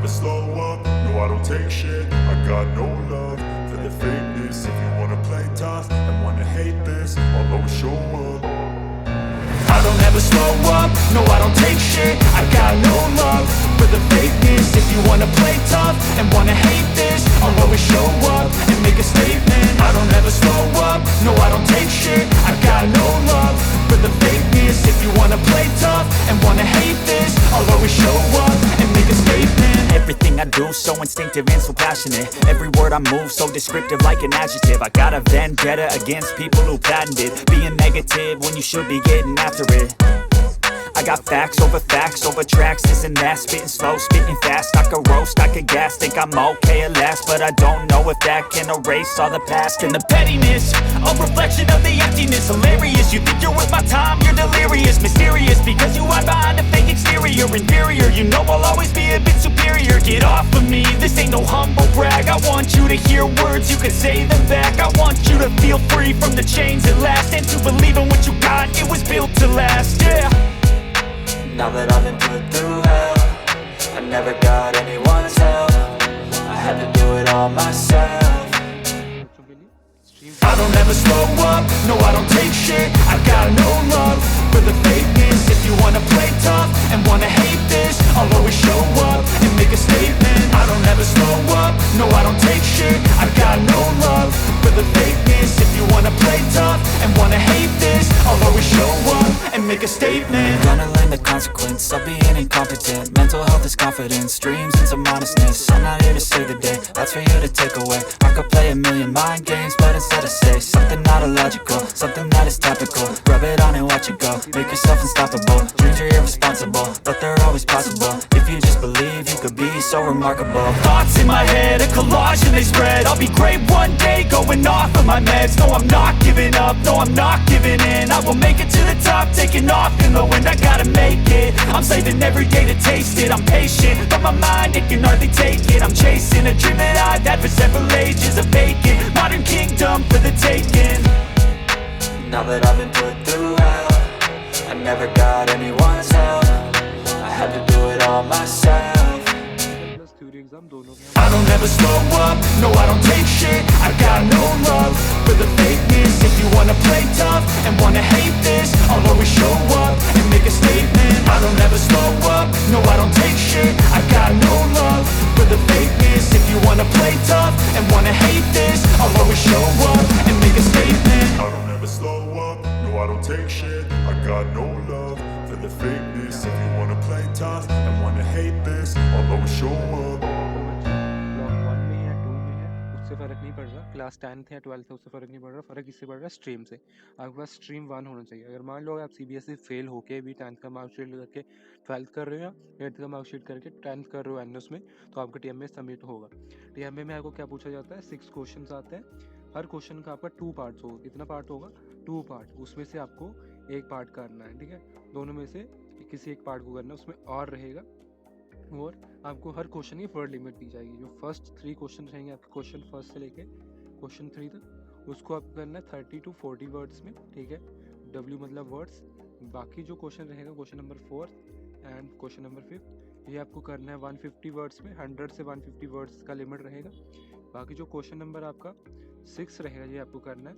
slow up, no I don't take shit. I got no love for the fakeness. If you wanna play tough and wanna hate this, I'll always show up. I don't ever slow up, no I don't take shit. I got no love for the fakeness. If you wanna play tough and wanna hate this, I'll always show up and make a statement. I don't ever slow up, no I don't take shit. I got no love for the fakeness. If you wanna play tough and wanna hate this, I'll always show up and make a statement. Everything I do so instinctive and so passionate. Every word I move so descriptive like an adjective. I got a vendetta against people who patented being negative when you should be getting after it. I got facts over tracks, this and that. Spitting slow, spitting fast. I could roast, I could gas. Think I'm okay at last, but I don't know if that can erase all the past. And the pettiness, a reflection of the emptiness. Hilarious, you think you're worth my time, you're delirious. Mysterious, because you hide behind a fake exterior. Inferior, you know I'll always be a bit superior. Get off of me, this ain't no humble brag. I want you to hear words, you can say them back. I want you to feel free from the chains at last, and to believe in what you got, it was built to last, yeah. Now that I've been put through hell, I never got anyone's help. I had to do it all myself. I don't ever slow up, no I don't take shit. I got no love for the fakeness. If you wanna play tough and wanna hate this, I'll always show up and make a statement. I don't ever slow up, no I don't take shit. I got no love for the fakeness. If you wanna play tough and wanna hate this, I'll always show up and make a statement. Gonna learn the consequence of being incompetent. Mental health is confidence, dreams and some honestness. I'm not here to save the day, that's for you to take away. I could play a million mind games, but instead I say something not illogical, something that is topical. Rub it on and watch it go, make yourself unstoppable. Dreams are irresponsible, but they're always possible. If you just believe, you could be so remarkable. Thoughts in my head, a collage and they spread. I'll be great one day, going off of my meds. No, I'm not giving up, no, I'm not giving in. I will make it to the top, taking off in the wind. I gotta make it, I'm saving every day to taste it. I'm patient, but my mind, it can hardly take it. I'm chasing a dream that I've had for several ages. A vacant, modern kingdom for the taking. Now that I've been put through hell, I never got anyone's help. I had to do it all myself. I don't ever slow up, no I don't take shit. I got no love for the fakeness. If you wanna play tough and wanna hate this, I'll always show up and make a statement. I don't ever slow up, no I don't take shit. I got no love for the fakeness. If you wanna play tough and wanna hate this, I'll always show up and make a statement. I don't ever slow up, no I don't take shit. I got no love for the fakeness. If you wanna play tough and wanna hate this, I'll always show up. फ़र्क नहीं पड़ रहा, class 10th या 12th है उससे फ़र्क नहीं पड़ रहा, फ़र्क इससे पड़ रहा है स्ट्रीम से। आपके पास स्ट्रीम 1 होना चाहिए। अगर मान लो आप सीबीएसई फेल होके भी 10th का मार्कशीट करके 12th कर रहे हो या 8th का मार्कशीट करके 10th कर रहे हो एनएस में, तो आपका टीएमए सबमिट होगा। टीएमए में आपको क्या पूछा जाता है, 6 क्वेश्चन आते हैं। हर क्वेश्चन का आपका 2 पार्ट्स होगा। कितना पार्ट होगा? 2 पार्ट। उसमें से आपको एक पार्ट करना है, ठीक है। दोनों में से किसी एक पार्ट को करना है, उसमें और रहेगा। और आपको हर क्वेश्चन की वर्ड लिमिट दी जाएगी। जो फर्स्ट 3 क्वेश्चन रहेंगे आपके, क्वेश्चन फर्स्ट से लेके क्वेश्चन 3 तक, उसको आपको करना है 30 to 40 वर्ड्स में, ठीक है। W मतलब वर्ड्स। बाकी जो क्वेश्चन रहेगा, question number 4 and question number 5, ये आपको करना है 150 वर्ड्स में। 100 से 150 वर्ड्स का लिमिट रहेगा। बाकी जो क्वेश्चन नंबर आपका 6 रहेगा, ये आपको करना है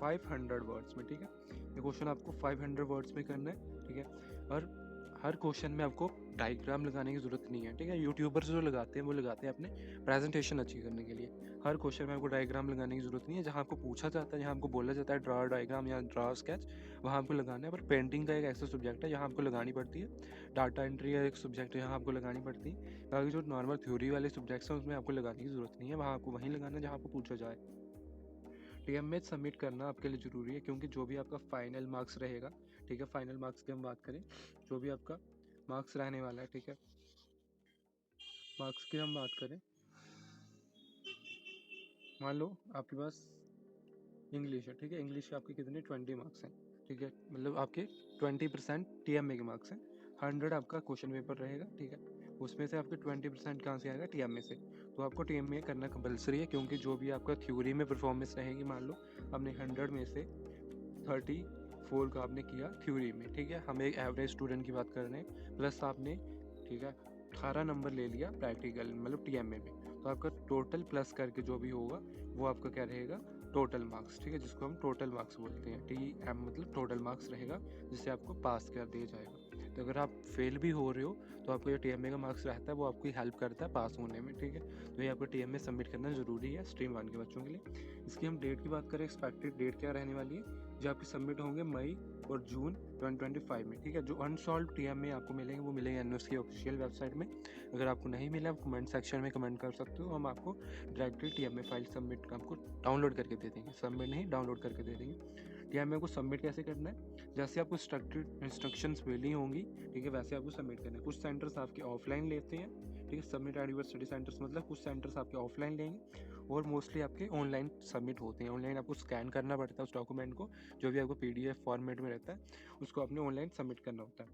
500 वर्ड्स में, ठीक है। ये क्वेश्चन आपको 500 वर्ड्स में करना है, ठीक है। और हर क्वेश्चन में आपको डायग्राम लगाने की ज़रूरत नहीं है, ठीक है। यूट्यूबर्स जो लगाते हैं वो लगाते हैं अपने प्रेजेंटेशन अच्छी करने के लिए। हर क्वेश्चन में आपको डायग्राम लगाने की ज़रूरत नहीं है। जहाँ आपको पूछा जाता है, जहाँ आपको बोला जाता है ड्रा डायग्राम या ड्रा स्केच, वहाँ आपको लगाना है। पर पेंटिंग का एक ऐसा सब्जेक्ट है यहाँ आपको लगानी पड़ती है। डाटा एंट्री का एक सब्जेक्ट है, यहाँ आपको लगानी पड़ती है। बाकी जो नॉर्मल थ्योरी वाले सब्जेक्ट्स हैं उसमें आपको लगाने की ज़रूरत नहीं है। वहाँ आपको वहीं लगाना है जहाँ आपको पूछा जाए। टीएमए सबमिट करना आपके लिए ज़रूरी है, क्योंकि जो भी आपका फाइनल मार्क्स रहेगा, ठीक है। फाइनल मार्क्स की हम बात करें, जो भी आपका मार्क्स रहने वाला है, ठीक है। मार्क्स की हम बात करें, मान लो आपके पास इंग्लिश है, ठीक है। इंग्लिश के आपके कितने 20 मार्क्स हैं, ठीक है। मतलब आपके 20% टीएमए के मार्क्स हैं। 100 आपका क्वेश्चन पेपर रहेगा, ठीक है। उसमें से आपके 20% कहाँ से आएगा? टीएमए से। तो आपको टीएमए करना कंपलसरी है, क्योंकि जो भी आपका थ्योरी में परफॉर्मेंस रहेगी, मान लो आपने 100 में से 34 का आपने किया थ्योरी में, ठीक है। हम एक एवरेज स्टूडेंट की बात कर रहे हैं, प्लस आपने, ठीक है, 18 नंबर ले लिया प्रैक्टिकल मतलब TMA में, तो आपका टोटल प्लस करके जो भी होगा वो आपका क्या रहेगा, टोटल मार्क्स, ठीक है, जिसको हम टोटल मार्क्स बोलते हैं। TM मतलब टोटल मार्क्स रहेगा, जिससे आपको पास कर दिया जाएगा। तो अगर आप फेल भी हो रहे हो तो आपको जो TMA का मार्क्स रहता है वो आपकी हेल्प करता है पास होने में, ठीक है। तो ये आपको TMA सबमिट करना ज़रूरी है स्ट्रीम 1 के बच्चों के लिए। इसकी हम डेट की बात करें, एक्सपेक्टेड डेट क्या रहने वाली है, जो आपके सबमिट होंगे मई और जून 2025 में, ठीक है। जो अनसॉल्व TMA आपको मिलेंगे वो मिलेंगे NUS की ऑफिशियल वेबसाइट में। अगर आपको नहीं मिला आप कमेंट सेक्शन में कमेंट कर सकते हो, हम आपको डायरेक्टली TMA फाइल सबमिट आपको डाउनलोड करके दे देंगे, सबमिट नहीं डाउनलोड करके दे देंगे। TMA को सबमिट कैसे करना है, जैसे आपको स्ट्रक्चर्ड इंस्ट्रक्शंस मिली होंगी, ठीक है, वैसे आपको सबमिट करना है। कुछ सेंटर्स आपके ऑफलाइन लेते हैं, ठीक है, submit at your study centres मतलब कुछ सेंटर्स आपके ऑफलाइन लेंगे और मोस्टली आपके ऑनलाइन सबमिट होते हैं। ऑनलाइन आपको स्कैन करना पड़ता है उस डॉक्यूमेंट को, जो भी आपको PDF फॉर्मेट में रहता है उसको आपने ऑनलाइन सबमिट करना होता है।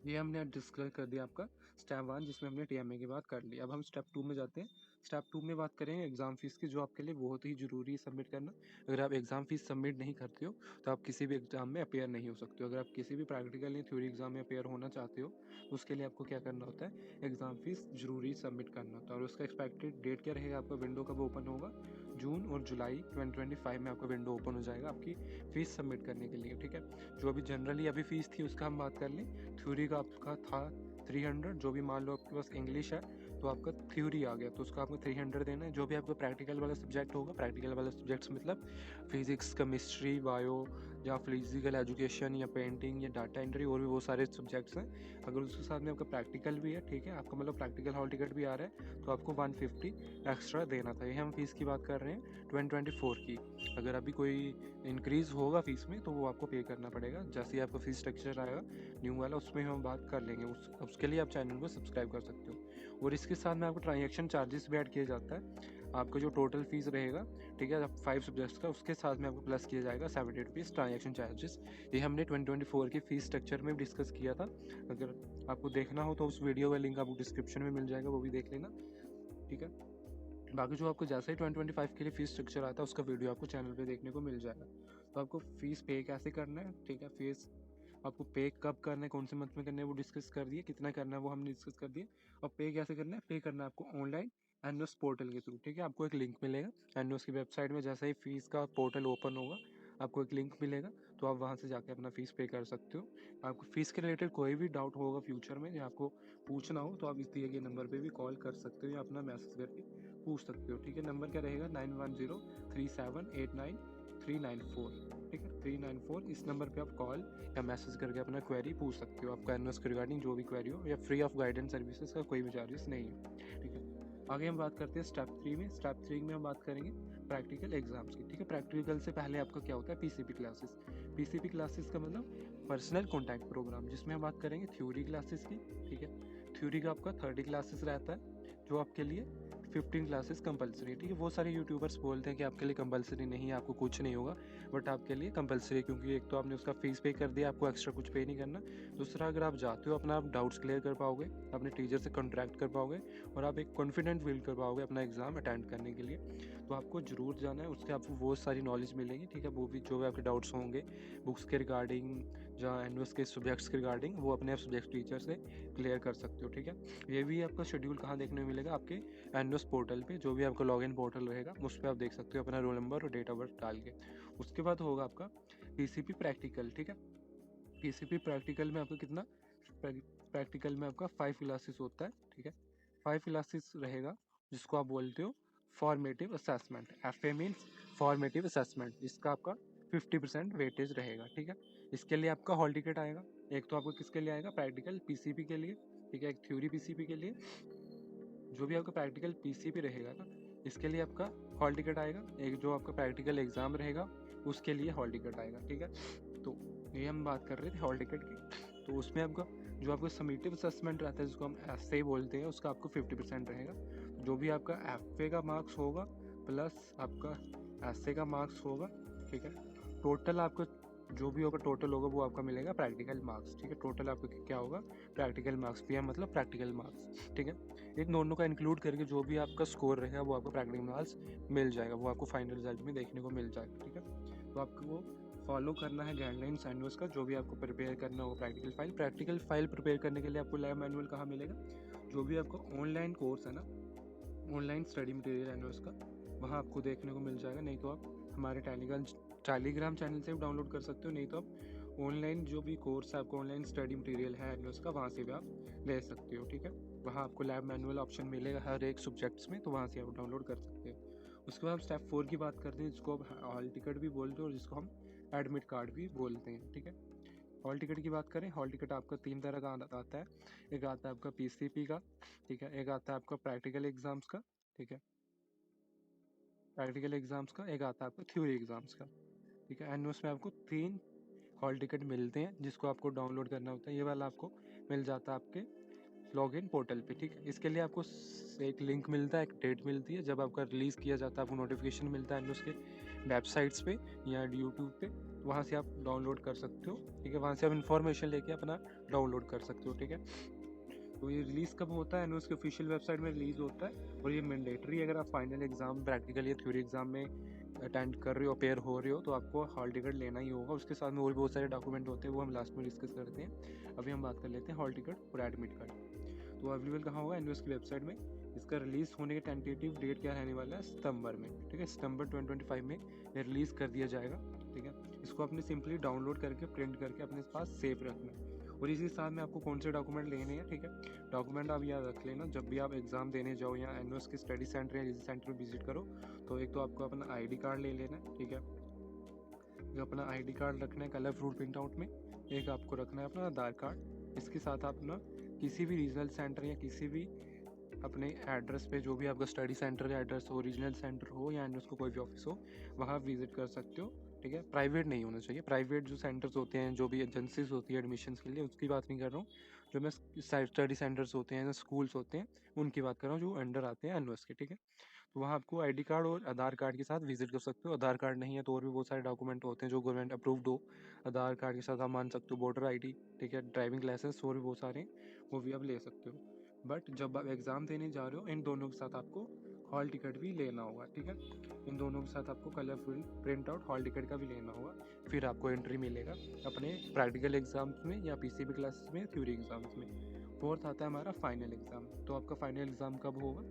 ये हमने डिस्कस कर दिया आपका स्टेप 1, जिसमें हमने TMA की बात कर ली। अब हम स्टेप 2 में जाते हैं। स्टेप 2 में बात करेंगे एग्ज़ाम फीस की, जो आपके लिए बहुत ही ज़रूरी है सबमिट करना। अगर आप एग्ज़ाम फीस सबमिट नहीं करते हो तो आप किसी भी एग्ज़ाम में अपेयर नहीं हो सकते हो। अगर आप किसी भी प्रैक्टिकल या थ्योरी एग्ज़ाम में अपेयर होना चाहते हो तो उसके लिए आपको क्या करना होता है, एग्ज़ाम फीस ज़रूरी सबमिट करना होता है। और उसका एक्सपेक्टेड डेट क्या रहेगा, आपका विंडो कब ओपन होगा, जून और जुलाई 2025 में आपका विंडो ओपन हो जाएगा आपकी फ़ीस सबमिट करने के लिए, ठीक है। जो अभी जनरली अभी फ़ीस थी उसका हम बात कर लें। थ्योरी का आपका था 300, जो भी मान लो आपके पास इंग्लिश है तो आपका थ्योरी आ गया तो उसका आपको 300 देना है। जो भी आपका प्रैक्टिकल वाला सब्जेक्ट होगा, प्रैक्टिकल वाला सब्जेक्ट्स मतलब फिजिक्स, केमिस्ट्री, बायो या फिजिकल एजुकेशन या पेंटिंग या डाटा एंट्री और भी बहुत सारे सब्जेक्ट्स हैं। अगर उसके साथ में आपका प्रैक्टिकल भी है, ठीक है, आपका मतलब प्रैक्टिकल हॉल टिकट भी आ रहा है तो आपको 150 एक्स्ट्रा देना था। ये हम फीस की बात कर रहे हैं 2024 की। अगर अभी कोई इंक्रीज़ होगा फीस में तो वो आपको पे करना पड़ेगा, जैसे ही आपका फीस स्ट्रक्चर आएगा न्यू वाला उसमें हम बात कर लेंगे। उसके लिए आप चैनल को सब्सक्राइब कर सकते हो। और इसके साथ में आपको ट्रांजैक्शन चार्जेस भी ऐड किया जाता है। आपका जो टोटल फीस रहेगा, ठीक है, 5 सब्जेक्ट्स का, उसके साथ में आपको प्लस किया जाएगा 70 रुपीज़ ट्रांजैक्शन चार्जेस। ये हमने 2024 की फ़ीस स्ट्रक्चर में डिस्कस किया था। अगर आपको देखना हो तो उस वीडियो का लिंक आपको डिस्क्रिप्शन में मिल जाएगा, वो भी देख लेना, ठीक है। बाकी जो आपको जैसे ही 2025 के लिए फ़ीस स्ट्रक्चर आता है उसका वीडियो आपको चैनल पे देखने को मिल जाएगा। तो आपको फ़ीस पे कैसे करना है, ठीक है, फ़ीस आपको पे कब करना है, कौन से मंथ में करना है वो डिस्कस कर दिए, कितना करना है वो हमने डिस्कस कर दिया। और पे कैसे करना है, पे करना है आपको ऑनलाइन NUS पोर्टल के थ्रू, ठीक है। आपको एक लिंक मिलेगा NUS की वेबसाइट में, जैसे ही फ़ीस का पोर्टल ओपन होगा आपको एक लिंक मिलेगा, तो आप वहाँ से जाके अपना फ़ीस पे कर सकते हो। आपको फ़ीस के रिलेटेड कोई भी डाउट होगा फ्यूचर में या आपको पूछना हो तो आप इस दिए गए नंबर पे भी कॉल कर सकते हो या अपना मैसेज करके पूछ सकते हो, ठीक है। नंबर क्या रहेगा 9103789394, ठीक है, 394। इस नंबर पे आप कॉल या मैसेज करके अपना क्वेरी पूछ सकते हो, आपका NUS के रिगार्डिंग जो भी क्वेरी हो, या फ्री ऑफ गाइडेंस सर्विसेज का कोई भी चार्जेस नहीं है, ठीक है। आगे हम बात करते हैं स्टेप 3 में। स्टेप 3 में हम बात करेंगे प्रैक्टिकल एग्जाम्स की, ठीक है। प्रैक्टिकल से पहले आपका क्या होता है, PCP क्लासेस। PCP क्लासेस का मतलब पर्सनल कॉन्टैक्ट प्रोग्राम, जिसमें हम बात करेंगे थ्योरी क्लासेस की, ठीक है। थ्योरी का आपका 30 क्लासेस रहता है, जो आपके लिए 15 क्लासेस कंपलसरी, ठीक है। वो सारे यूट्यूबर्स बोलते हैं कि आपके लिए कंपलसरी नहीं है, आपको कुछ नहीं होगा, बट आपके लिए कंपलसरी, क्योंकि एक तो आपने उसका फीस पे कर दिया, आपको एक्स्ट्रा कुछ पे नहीं करना। दूसरा, अगर आप जाते हो अपना आप डाउट्स क्लियर कर पाओगे, अपने टीचर से कॉन्ट्रैक्ट कर पाओगे और आप एक कॉन्फिडेंट फील कर पाओगे अपना एग्ज़ाम अटेंड करने के लिए, तो आपको ज़रूर जाना है। उससे आपको बहुत सारी नॉलेज मिलेगी, ठीक है। वो भी जो भी आपके डाउट्स होंगे बुक्स के रिगार्डिंग, जहाँ NUS के सब्जेक्ट्स के रिगार्डिंग, वो अपने आप सब्जेक्ट टीचर से क्लियर कर सकते हो, ठीक है। ये भी आपका शेड्यूल कहाँ देखने को मिलेगा, आपके NUS पोर्टल पे, जो भी आपका लॉगिन पोर्टल रहेगा उस पर आप देख सकते हो अपना रोल नंबर और डेट ऑफ बर्थ डाल के। उसके बाद होगा आपका PCP प्रैक्टिकल, ठीक है। PCP प्रैक्टिकल में आपका कितना, प्रैक्टिकल में आपका 5 क्लासेस होता है, ठीक है। 5 क्लासेस रहेगा, जिसको आप बोलते हो formative assessment. FA means formative assessment, जिसका आपका 50% वेटेज रहेगा, ठीक है। इसके लिए आपका हॉल टिकट आएगा। एक तो आपको किसके लिए आएगा, प्रैक्टिकल PCP के लिए, ठीक है, एक थ्योरी PCP के लिए। जो भी आपका प्रैक्टिकल PCP रहेगा ना, इसके लिए आपका हॉल टिकट आएगा। एक जो आपका प्रैक्टिकल एग्ज़ाम रहेगा उसके लिए हॉल टिकट आएगा, ठीक है। तो ये हम बात कर रहे थे हॉल टिकट की। तो उसमें आपका जो आपका समेटिव असेसमेंट रहता है, जिसको हम ऐसे ही बोलते हैं, उसका आपको 50% रहेगा। जो भी आपका FA का मार्क्स होगा प्लस आपका ऐसे का मार्क्स होगा, ठीक है। टोटल आपको जो भी होगा टोटल होगा वो आपका मिलेगा प्रैक्टिकल मार्क्स, ठीक है। टोटल आपका क्या होगा, प्रैक्टिकल मार्क्स, PM मतलब प्रैक्टिकल मार्क्स, ठीक है। इन दोनों का इंक्लूड करके जो भी आपका स्कोर रहेगा वो आपको प्रैक्टिकल मार्क्स मिल जाएगा, वो आपको फाइनल रिजल्ट में देखने को मिल जाएगा, ठीक है। तो आपको वो फॉलो करना है गाइडलाइंस NUS का, जो भी आपको प्रिपेयर करना हो practical file. Practical file prepare करने के लिए आपको लैब मैनुअल कहाँ मिलेगा, जो भी आपका ऑनलाइन कोर्स है ना, ऑनलाइन स्टडी मटेरियल है उसका, वहाँ आपको देखने को मिल जाएगा। नहीं तो आप हमारे टेलीग्राम चैनल से भी डाउनलोड कर सकते हो, नहीं तो आप ऑनलाइन जो भी कोर्स है आपको ऑनलाइन स्टडी मटेरियल है उसका, वहाँ से भी आप ले सकते हो। ठीक है, वहाँ आपको लैब मैनुअल ऑप्शन मिलेगा हर एक सब्जेक्ट्स में, तो वहाँ से आप डाउनलोड कर सकते हो। उसके बाद स्टेप 4 की बात करते हैं, जिसको आप हॉल टिकट भी बोलते हो और जिसको हम एडमिट कार्ड भी बोलते हैं। ठीक है, हॉल टिकट की बात करें, हॉल टिकट आपका 3 तरह का आता है। एक आता है आपका PCP का, ठीक है, एक आता है आपका प्रैक्टिकल एग्जाम्स का, ठीक है, प्रैक्टिकल एग्जाम्स का, एक आता है आपका थ्योरी एग्जाम्स का। ठीक है, एंड उसमें आपको 3 हॉल टिकट मिलते हैं, जिसको आपको डाउनलोड करना होता है। ये वाला आपको मिल जाता है आपके लॉगिन पोर्टल पे। ठीक है, इसके लिए आपको एक लिंक मिलता है, एक डेट मिलती है, जब आपका रिलीज़ किया जाता है आपको नोटिफिकेशन मिलता है उसके वेबसाइट्स पे या यूट्यूब पे, वहाँ से आप डाउनलोड कर सकते हो। ठीक है, वहाँ से आप इन्फॉर्मेशन लेके अपना डाउनलोड कर सकते हो। ठीक है, तो ये रिलीज़ कब होता है, उसके ऑफिशियल वेबसाइट में रिलीज़ होता है, और ये मैंडेटरी अगर आप फाइनल एग्ज़ाम प्रैक्टिकल या थ्योरी एग्ज़ाम में अटेंड कर रहे हो, अपेयर हो रहे हो, तो आपको हॉल टिकट लेना ही होगा। उसके साथ में और भी बहुत सारे डॉक्यूमेंट होते हैं, वो हम लास्ट में डिस्कस करते हैं। अभी हम बात कर लेते हैं हॉल टिकट और एडमिट कार्ड। तो अवेलेबल कहाँ होगा, एनयूएस की वेबसाइट में। इसका रिलीज़ होने के टेंटेटिव डेट क्या रहने वाला है, सितंबर में। ठीक है, सितंबर 2025 में ये रिलीज़ कर दिया जाएगा। ठीक है, इसको आपने सिंपली डाउनलोड करके प्रिंट करके अपने पास सेव रखना है। और इसी साथ में आपको कौन से डॉक्यूमेंट लेने हैं। ठीक है, डॉक्यूमेंट आप याद रख लेना, जब भी आप एग्ज़ाम देने जाओ या एनयूएस के स्टडी सेंटर या रिसर्च सेंटर में विजिट करो, तो एक तो आपको अपना ID कार्ड ले लेना है। ठीक है, जो अपना ID कार्ड रखना है कलर फ्रूट प्रिंट आउट में, एक आपको रखना है अपना आधार कार्ड। इसके साथ आप ना किसी भी रीजनल सेंटर या किसी भी अपने एड्रेस पे, जो भी आपका स्टडी सेंटर का एड्रेस हो, रीजनल सेंटर हो या उसको कोई भी ऑफिस हो, वहाँ विजिट कर सकते हो। ठीक है, प्राइवेट नहीं होना चाहिए। प्राइवेट जो सेंटर्स होते हैं, जो भी एजेंसीज होती है एडमिशन्स के लिए, उसकी बात नहीं कर रहा हूँ। जो मैं स्टडी सेंटर्स होते हैं, स्कूल्स होते हैं, उनकी बात कर रहा हूँ, जो अंडर आते हैं एनयूएस के। ठीक है, तो वहाँ आपको ID कार्ड और आधार कार्ड के साथ विजिट कर सकते हो। आधार कार्ड नहीं है तो और भी बहुत सारे डॉक्यूमेंट होते हैं जो गवर्नमेंट अप्रूव्ड हो। आधार कार्ड के साथ आप मान सकते हो वोटर ID, ठीक है, ड्राइविंग लाइसेंस, और भी बहुत सारे हैं, वो भी आप ले सकते हो। बट जब आप एग्ज़ाम देने जा रहे हो, इन दोनों के साथ आपको हॉल टिकट भी लेना होगा। ठीक है, इन दोनों के साथ आपको colourful print out hall ticket का भी लेना होगा, फिर आपको एंट्री मिलेगा अपने प्रैक्टिकल एग्जाम्स में या PCP क्लासेस में, थ्योरी एग्जाम्स में। फोर्थ आता है हमारा फाइनल एग्ज़ाम। तो आपका फाइनल एग्ज़ाम कब होगा,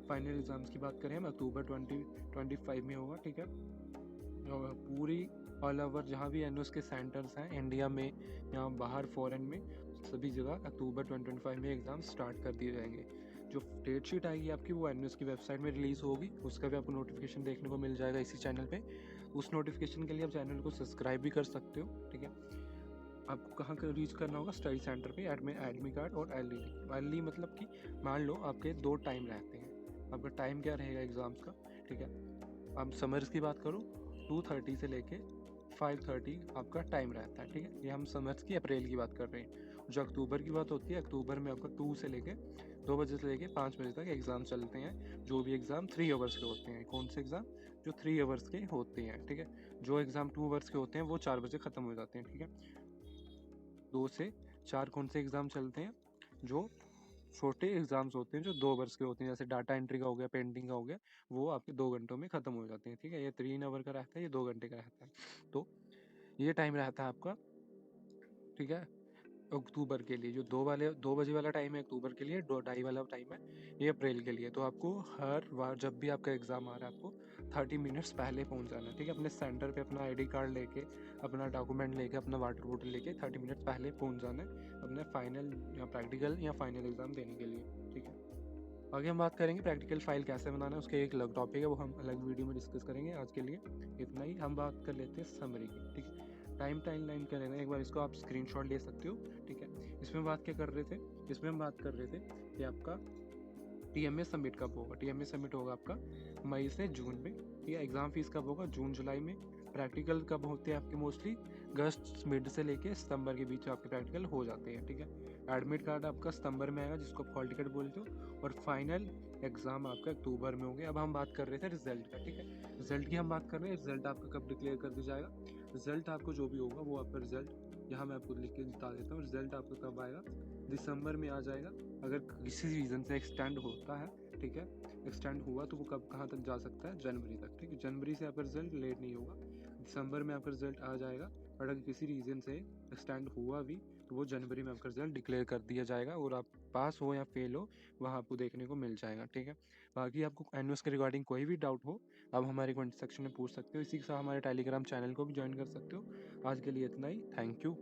फाइनल एग्ज़ाम्स की बात करें हम, अक्टूबर 2025 में होगा। ठीक है, और पूरी ऑल ओवर जहाँ भी एनयूएस के सेंटर्स हैं इंडिया में या बाहर फॉरेन में, सभी जगह अक्टूबर 2025 में एग्ज़ाम स्टार्ट कर दिए जाएंगे। जो डेट शीट आएगी आपकी, वो एनयूएस की वेबसाइट में रिलीज़ होगी, उसका भी आपको नोटिफिकेशन देखने को मिल जाएगा इसी चैनल पे। उस नोटिफिकेशन के लिए आप चैनल को सब्सक्राइब भी कर सकते हो। ठीक है, आपको कहाँ कर रीच करना होगा, स्टडी सेंटर पे एडमिट कार्ड और एल मतलब कि मान लो आपके 2 टाइम रहते हैं। आपका टाइम क्या रहेगा एग्ज़ाम्स का। ठीक है, अब समर्स की बात करूँ, 2:30 से लेके 5:30 आपका टाइम रहता है। ठीक है, ये हम समर्स की अप्रैल की बात कर रहे हैं। जो अक्टूबर की बात होती है, अक्टूबर में आपका 2 से लेके 2 बजे से लेके 5 बजे तक एग्ज़ाम चलते हैं। जो भी एग्ज़ाम 3 आवर्स के होते हैं। कौन से एग्ज़ाम, जो 3 आवर्स के होते हैं। ठीक है, जो एग्ज़ाम 2 आवर्स के होते हैं वो 4 बजे ख़त्म हो जाते हैं। ठीक है, 2 से 4 कौन से एग्ज़ाम चलते हैं, जो छोटे एग्ज़ाम्स होते हैं, जो 2 आवर्स के होते हैं, जैसे डाटा एंट्री का हो गया, पेंटिंग का हो गया, वो आपके 2 घंटों में ख़त्म हो जाते हैं। ठीक है, ये 3 आवर का रहता है, ये 2 घंटे का रहता है। तो ये टाइम रहता है आपका। ठीक है, अक्टूबर के लिए जो 2 बजे वाला टाइम है अक्टूबर के लिए, 2:30 वाला टाइम है ये अप्रैल के लिए। तो आपको हर बार जब भी आपका एग्ज़ाम आ रहा है, आपको 30 मिनट्स पहले पहुंच जाना है। ठीक है, अपने सेंटर पे अपना ID कार्ड लेके, अपना डॉक्यूमेंट लेके, अपना वाटर बोतल लेके 30 मिनट्स पहले पहुंच जाना है अपने फाइनल या प्रैक्टिकल या फाइनल एग्ज़ाम देने के लिए। ठीक है, आगे हम बात करेंगे प्रैक्टिकल फाइल कैसे बनाना है, उसका एक अलग टॉपिक है, वो हम अलग वीडियो में डिस्कस करेंगे। आज के लिए इतना ही। हम बात कर लेते हैं समरी की। ठीक है, टाइम लाइन कर लेना, एक बार इसको आप स्क्रीनशॉट ले सकते हो। ठीक है, इसमें बात क्या कर रहे थे, इसमें हम बात कर रहे थे कि आपका TMA सबमिट कब होगा। TMA सबमिट होगा आपका मई से जून में। ठीक है, एग्ज़ाम फीस कब होगा, जून जुलाई में। प्रैक्टिकल कब होते हैं आपके, मोस्टली अगस्त मिड से लेके सितंबर के बीच आपके प्रैक्टिकल हो जाते हैं। ठीक है, एडमिट कार्ड आपका सितंबर में आएगा, जिसको आप हॉल टिकट बोलते हो, और फाइनल एग्ज़ाम आपका अक्टूबर में होंगे। अब हम बात कर रहे थे रिजल्ट का। ठीक है, रिजल्ट की हम बात कर रहे हैं, रिजल्ट आपका कब डिक्लेयर कर दिया जाएगा। रिजल्ट आपको जो भी होगा वो आपका रिजल्ट यहाँ मैं आपको लिख के बता देता हूँ। रिजल्ट आपका कब आएगा, दिसंबर में आ जाएगा। अगर किसी रीज़न से एक्सटेंड होता है, ठीक है, एक्सटेंड हुआ तो वो कब कहाँ तक जा सकता है, जनवरी तक। ठीक है, जनवरी से आपका रिजल्ट लेट नहीं होगा, दिसंबर में आपका रिजल्ट आ जाएगा। और अगर किसी रीज़न से एक्सटेंड हुआ भी तो वो जनवरी में आपका रिजल्ट डिक्लेयर कर दिया जाएगा और आप पास हो या फेल हो वहाँ आपको देखने को मिल जाएगा, ठीक है। बाकी आपको एनुअस के रिगार्डिंग कोई भी डाउट हो आप हमारे कमेंट सेक्शन में पूछ सकते हो। इसी के साथ हमारे टेलीग्राम चैनल को भी ज्वाइन कर सकते हो। आज के लिए इतना ही, थैंक यू।